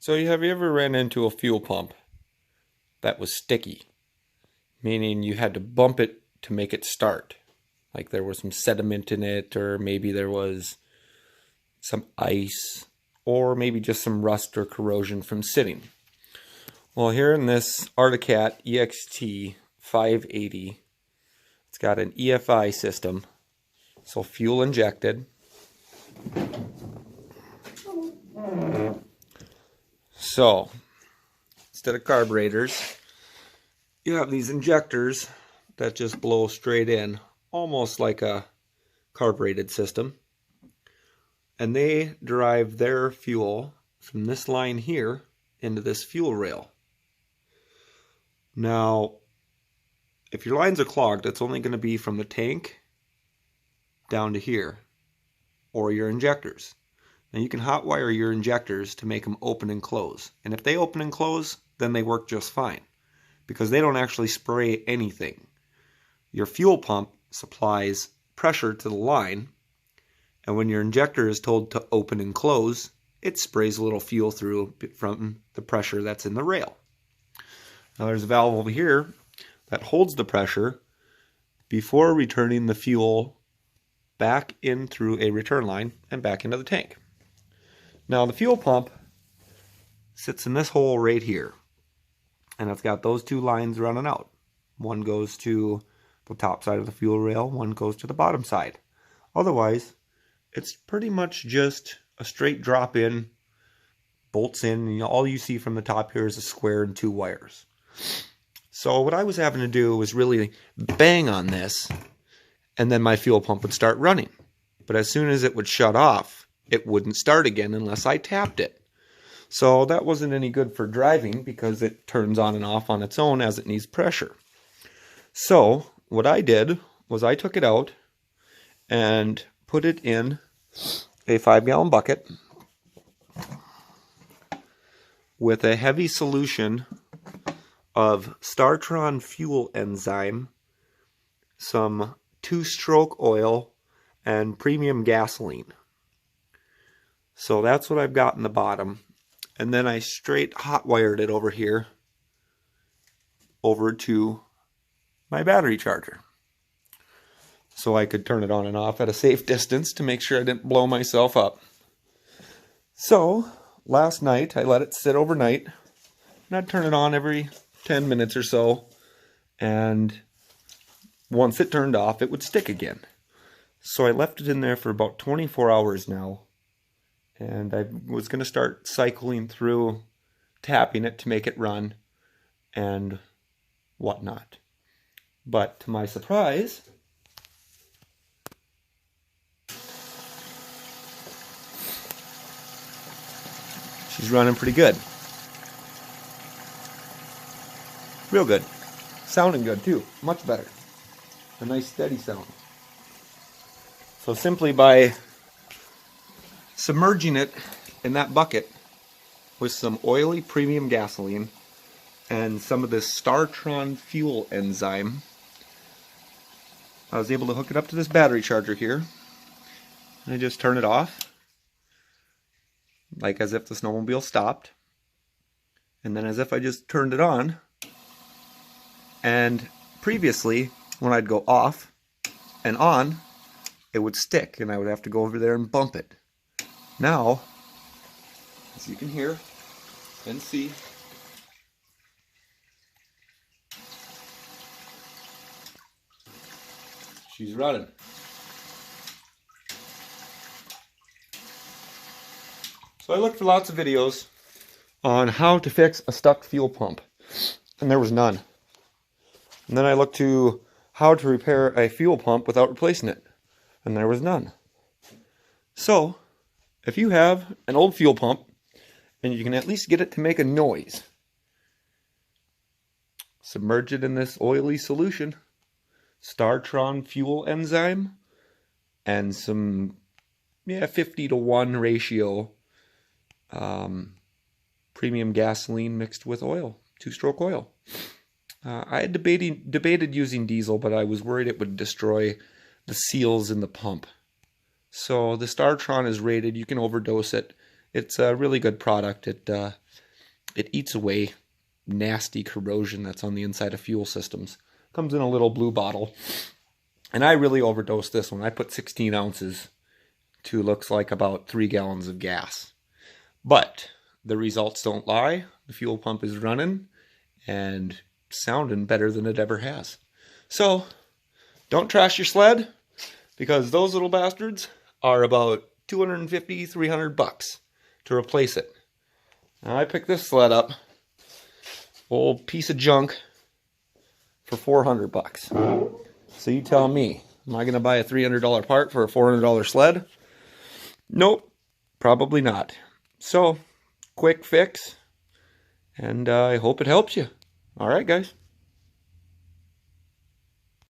So have you ever ran into a fuel pump that was sticky? Meaning you had to bump it to make it start. Like there was some sediment in it, or maybe there was some ice, or maybe just some rust or corrosion from sitting. Well, here in this Articat EXT 580, it's got an EFI system, so fuel injected. So, instead of carburetors, you have these injectors that just blow straight in, almost like a carbureted system. And they derive their fuel from this line here into this fuel rail. Now, if your lines are clogged, it's only going to be from the tank down to here, or your injectors. Now you can hotwire your injectors to make them open and close. And if they open and close, then they work just fine, because they don't actually spray anything. Your fuel pump supplies pressure to the line, and when your injector is told to open and close, it sprays a little fuel through from the pressure that's in the rail. Now there's a valve over here that holds the pressure before returning the fuel back in through a return line and back into the tank. Now the fuel pump sits in this hole right here, and it's got those two lines running out. One goes to the top side of the fuel rail, one goes to the bottom side. Otherwise, it's pretty much just a straight drop in, bolts in, and all you see from the top here is a square and two wires. So what I was having to do was really bang on this, and then my fuel pump would start running. But as soon as it would shut off, it wouldn't start again unless I tapped it. So that wasn't any good for driving, because it turns on and off on its own as it needs pressure. So what I did was I took it out and put it in a 5-gallon bucket with a heavy solution of Startron fuel enzyme, some 2-stroke oil, and premium gasoline. So that's what I've got in the bottom. And then I straight hot wired it over here over to my battery charger, so I could turn it on and off at a safe distance to make sure I didn't blow myself up. So last night I let it sit overnight, and I'd turn it on every 10 minutes or so, and once it turned off it would stick again. So I left it in there for about 24 hours now, and I was going to start cycling through, tapping it to make it run and whatnot. But to my surprise, she's running pretty good. Real good. Sounding good too. Much better. A nice steady sound. So simply by submerging it in that bucket with some oily premium gasoline and some of this Startron fuel enzyme, I was able to hook it up to this battery charger here. And I just turn it off, like as if the snowmobile stopped. And then as if I just turned it on. And previously, when I'd go off and on, it would stick, and I would have to go over there and bump it. Now, as you can hear and see, she's running. So I looked for lots of videos on how to fix a stuck fuel pump, and there was none. And then I looked to how to repair a fuel pump without replacing it, and there was none. So, if you have an old fuel pump, and you can at least get it to make a noise, submerge it in this oily solution, Startron fuel enzyme, and some 50-to-1 ratio premium gasoline mixed with oil, 2-stroke oil. I had debated using diesel, but I was worried it would destroy the seals in the pump. So the Startron is rated, you can overdose it, It's a really good product. It eats away nasty corrosion that's on the inside of fuel systems. Comes in a little blue bottle. And I really overdosed this one. I put 16 ounces to looks like about 3 gallons of gas. But the results don't lie. The fuel pump is running and sounding better than it ever has. So don't trash your sled, because those little bastards are about $250, $300 to replace it. Now I picked this sled up, old piece of junk, for $400. So you tell me, am I going to buy a $300 part for a $400 sled? Nope, probably not. So, quick fix, and I hope it helps you. All right, guys.